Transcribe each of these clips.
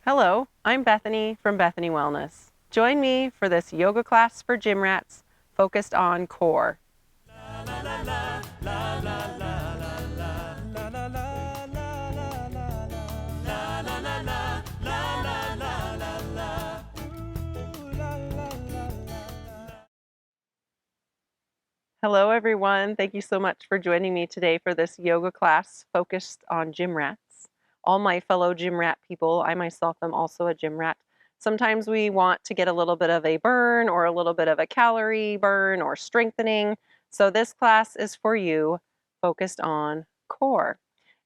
Hello, I'm Bethany from Bethany Wellness. Join me for this yoga class for gym rats focused on core. Hello everyone, thank you so much for joining me today for this yoga class focused on gym rats. All my fellow gym rat people, I myself am also a gym rat. Sometimes we want to get a little bit of a burn or a little bit of a calorie burn or strengthening. So this class is for you, focused on core.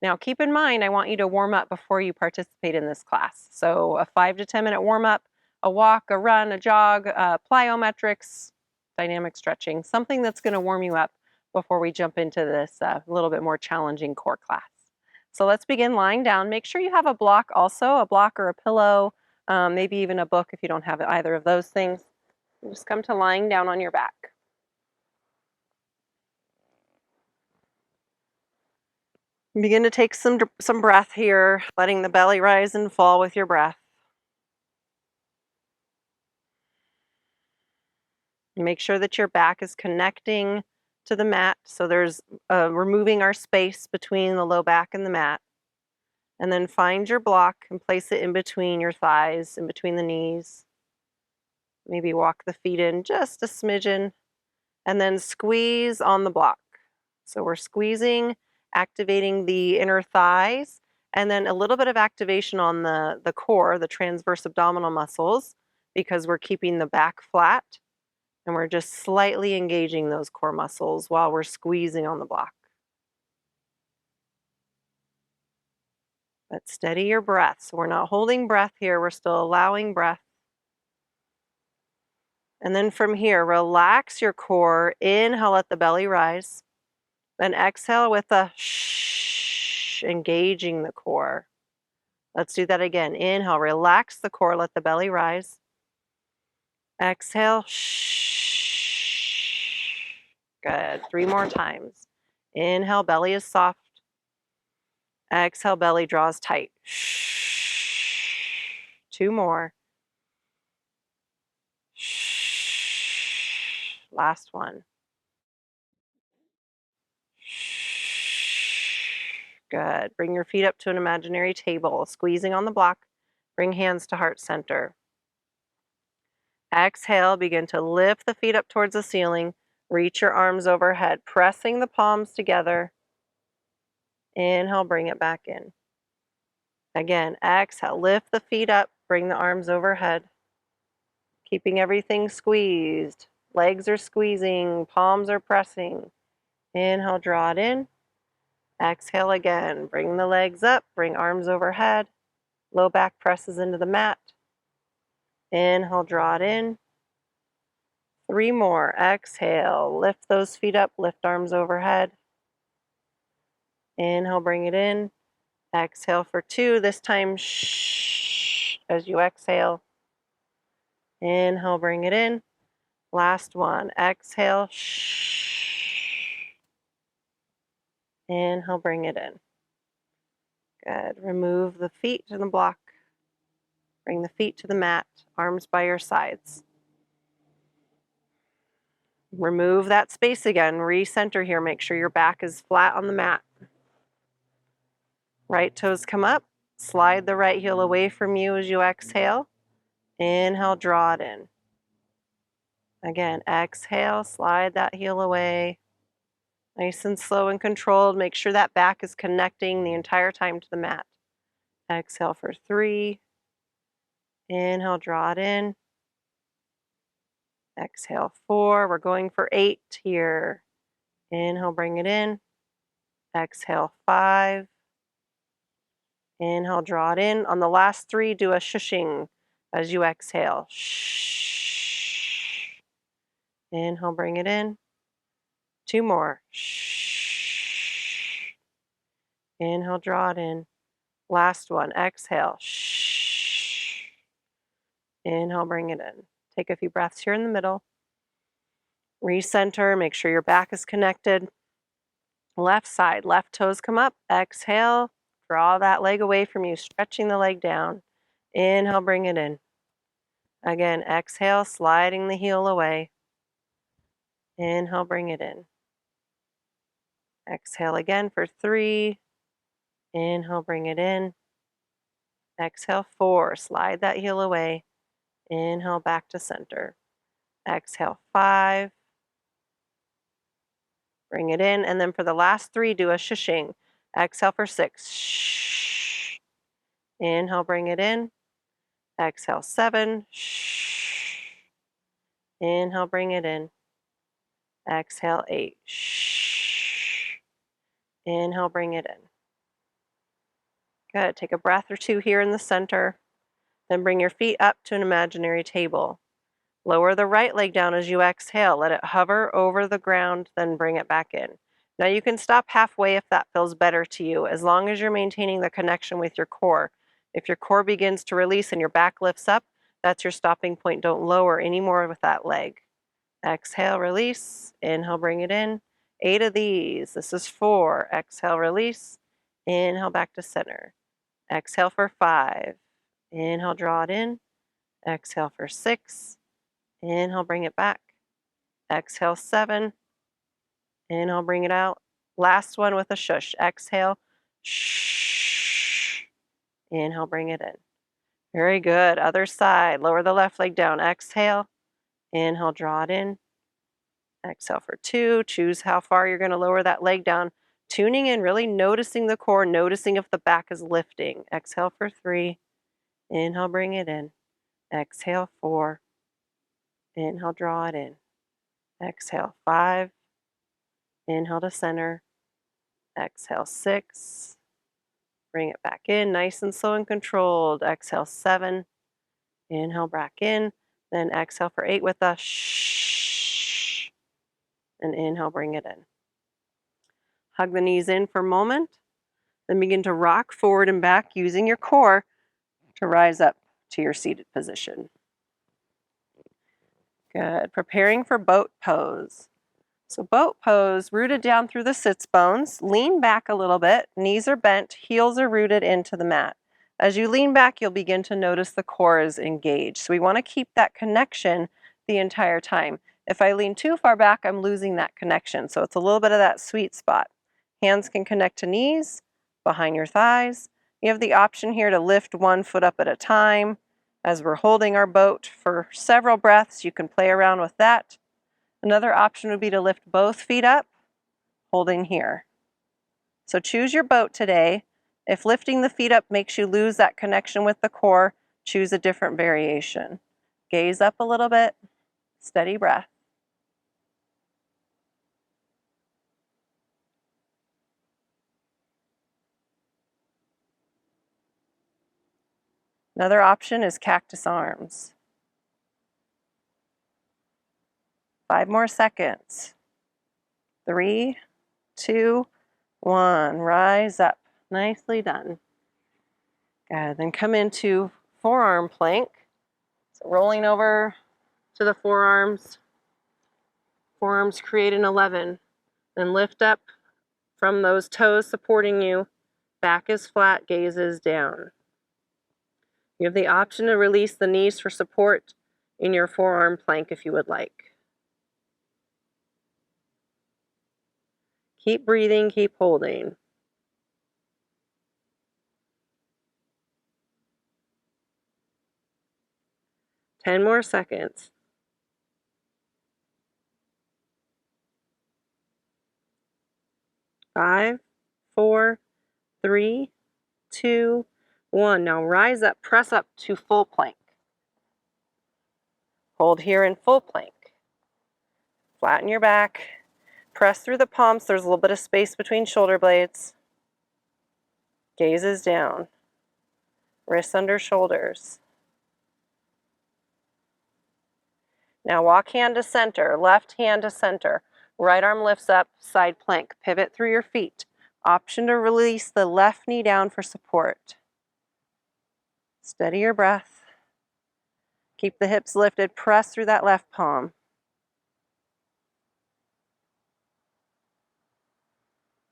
Now keep in mind, I want you to warm up before you participate in this class. So a 5 to 10 minute warm up, a walk, a run, a jog, plyometrics, dynamic stretching, something that's going to warm you up before we jump into this little bit more challenging core class. So let's begin lying down. Make sure you have a block also, a block or a pillow, maybe even a book if you don't have either of those things. Just come to lying down on your back. Begin to take some breath here, letting the belly rise and fall with your breath. Make sure that your back is connecting to the mat, so there's removing our space between the low back and the mat. And then find your block and place it in between your thighs, in between the knees. Maybe walk the feet in just a smidgen, and then squeeze on the block. So we're squeezing, activating the inner thighs, and then a little bit of activation on the core, the transverse abdominal muscles, because we're keeping the back flat, and we're just slightly engaging those core muscles while we're squeezing on the block. But steady your breath. So we're not holding breath here, we're still allowing breath. And then from here, relax your core. Inhale, let the belly rise. Then exhale with a shh, engaging the core. Let's do that again. Inhale, relax the core, let the belly rise. Exhale, shh. Good. 3 more times. Inhale, belly is soft. Exhale, belly draws tight. Shh. 2 more. Shh. Last one. Good. Bring your feet up to an imaginary table, squeezing on the block. Bring hands to heart center. Exhale, begin to lift the feet up towards the ceiling. Reach your arms overhead, pressing the palms together. Inhale, bring it back in. Again, exhale, lift the feet up, bring the arms overhead. Keeping everything squeezed. Legs are squeezing, palms are pressing. Inhale, draw it in. Exhale again. Bring the legs up, bring arms overhead. Low back presses into the mat. Inhale, draw it in. 3 more. Exhale, lift those feet up, lift arms overhead. Inhale, bring it in. Exhale for 2. This time, shh, as you exhale. Inhale, bring it in. Last one. Exhale, shh. Inhale, bring it in. Good. Remove the feet to the block. Bring the feet to the mat, arms by your sides. Remove that space again. Recenter here. Make sure your back is flat on the mat. Right toes come up. Slide the right heel away from you as you exhale. Inhale, draw it in. Again, exhale, slide that heel away. Nice and slow and controlled. Make sure that back is connecting the entire time to the mat. Exhale for 3. Inhale, draw it in. Exhale 4. We're going for 8 here. Inhale, bring it in. Exhale 5. Inhale, draw it in. On the last 3, do a shushing as you exhale. Shh. Inhale, bring it in. 2 more. Shh. Inhale, draw it in. Last one. Exhale. Shh. Inhale, bring it in. Take a few breaths here in the middle. Recenter. Make sure your back is connected. Left side. Left toes come up. Exhale. Draw that leg away from you, stretching the leg down. Inhale, bring it in. Again, exhale, sliding the heel away. Inhale, bring it in. Exhale again for 3. Inhale, bring it in. Exhale, 4. Slide that heel away. Inhale, back to center. Exhale, 5. Bring it in. And then for the last 3, do a shushing. Exhale for 6. Shh. Inhale, bring it in. Exhale, 7. Shh. Inhale, bring it in. Exhale, 8. Shh. Inhale, bring it in. Good. Take a breath or 2 here in the center. Then bring your feet up to an imaginary table. Lower the right leg down as you exhale. Let it hover over the ground, then bring it back in. Now you can stop halfway if that feels better to you, as long as you're maintaining the connection with your core. If your core begins to release and your back lifts up, that's your stopping point. Don't lower anymore with that leg. Exhale, release. Inhale, bring it in. 8 of these. This is 4. Exhale, release. Inhale, back to center. Exhale for 5. Inhale, draw it in. Exhale for 6. Inhale, bring it back. Exhale, 7. Inhale, bring it out. Last one with a shush. Exhale. Shh. Inhale, bring it in. Very good. Other side. Lower the left leg down. Exhale. Inhale, draw it in. Exhale for 2. Choose how far you're going to lower that leg down. Tuning in, really noticing the core, noticing if the back is lifting. Exhale for 3. Inhale, bring it in. Exhale, 4. Inhale, draw it in. Exhale, 5. Inhale to center. Exhale, 6. Bring it back in, nice and slow and controlled. Exhale, 7. Inhale back in. Then exhale for 8 with a shh. And inhale, bring it in. Hug the knees in for a moment. Then begin to rock forward and back using your core to rise up to your seated position. Good. Preparing for boat pose. So boat pose, rooted down through the sits bones. Lean back a little bit. Knees are bent, heels are rooted into the mat. As you lean back, you'll begin to notice the core is engaged. So we want to keep that connection the entire time. If I lean too far back, I'm losing that connection. So it's a little bit of that sweet spot. Hands can connect to knees, behind your thighs. You have the option here to lift one foot up at a time. As we're holding our boat for several breaths, you can play around with that. Another option would be to lift both feet up, holding here. So choose your boat today. If lifting the feet up makes you lose that connection with the core, choose a different variation. Gaze up a little bit, steady breath. Another option is cactus arms. 5 more seconds. 3, 2, 1. Rise up. Nicely done. Good. Then come into forearm plank. So rolling over to the forearms. Forearms create an 11. Then lift up from those toes supporting you. Back is flat, gaze is down. You have the option to release the knees for support in your forearm plank if you would like. Keep breathing, keep holding. Ten more seconds. 5, 4, 3, 2, 1. Now rise up, press up to full plank. Hold here in full plank. Flatten your back. Press through the palms. There's a little bit of space between shoulder blades. Gaze is down. Wrists under shoulders. Now walk hand to center, left hand to center. Right arm lifts up, side plank. Pivot through your feet. Option to release the left knee down for support. Steady your breath. Keep the hips lifted. Press through that left palm.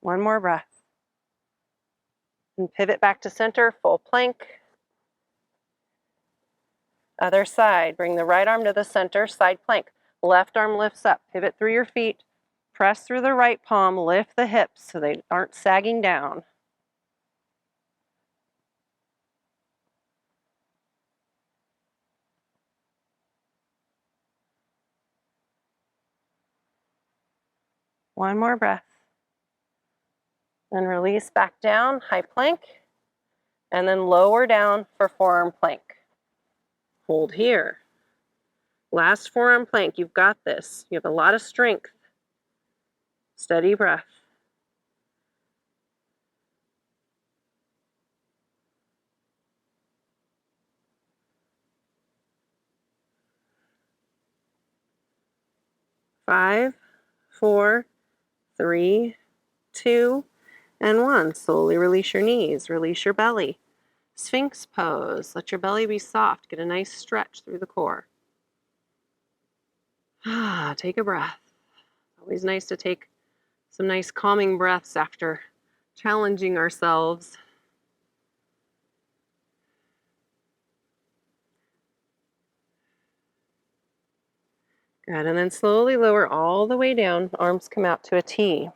One more breath. And pivot back to center, full plank. Other side, bring the right arm to the center, side plank. Left arm lifts up, pivot through your feet, press through the right palm, lift the hips so they aren't sagging down. One more breath. Then release back down, high plank, and then lower down for forearm plank. Hold here. Last forearm plank, you've got this. You have a lot of strength. Steady breath. Five, four, three, two, and one. Slowly release your knees, release your belly. Sphinx pose. Let your belly be soft. Get a nice stretch through the core. Take a breath. Always nice to take some nice calming breaths after challenging ourselves. Good, and then slowly lower all the way down. Arms come out to a T.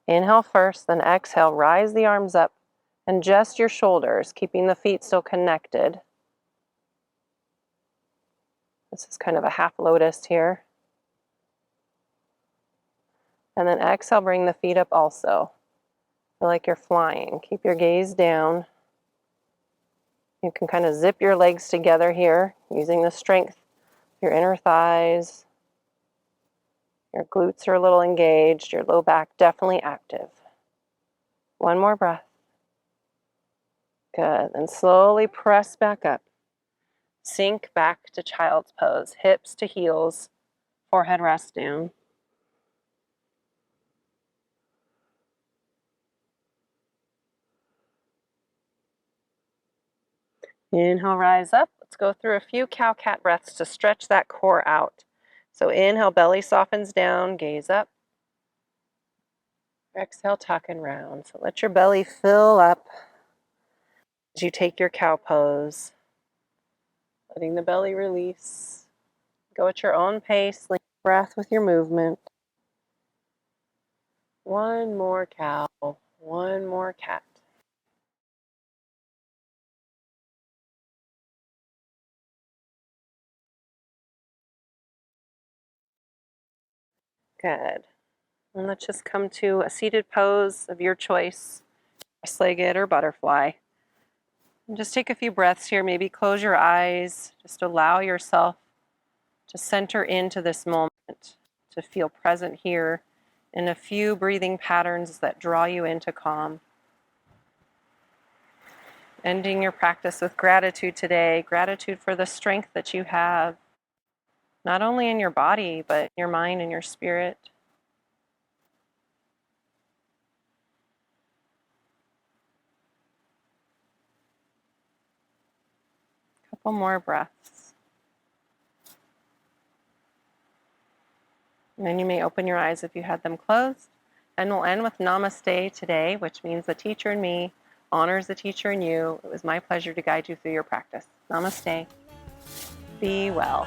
Inhale first, then exhale. Rise the arms up and just your shoulders, keeping the feet still connected. This is kind of a half lotus here. And then exhale, bring the feet up also. Feel like you're flying. Keep your gaze down. You can kind of zip your legs together here, using the strength of your inner thighs. Your glutes are a little engaged, your low back definitely active. One more breath. Good, and slowly press back up. Sink back to child's pose, hips to heels, forehead rest down. Inhale, rise up. Let's go through a few cow-cat breaths to stretch that core out. So inhale, belly softens down, gaze up. Exhale, tuck and round. So let your belly fill up as you take your cow pose. Letting the belly release. Go at your own pace, link breath with your movement. One more cow, one more cat. Good. And let's just come to a seated pose of your choice, cross-legged or butterfly. And just take a few breaths here, maybe close your eyes, just allow yourself to center into this moment, to feel present here in a few breathing patterns that draw you into calm. Ending your practice with gratitude today, gratitude for the strength that you have, not only in your body, but your mind and your spirit. Couple more breaths. And then you may open your eyes if you had them closed. And we'll end with Namaste today, which means the teacher in me honors the teacher in you. It was my pleasure to guide you through your practice. Namaste. Be well.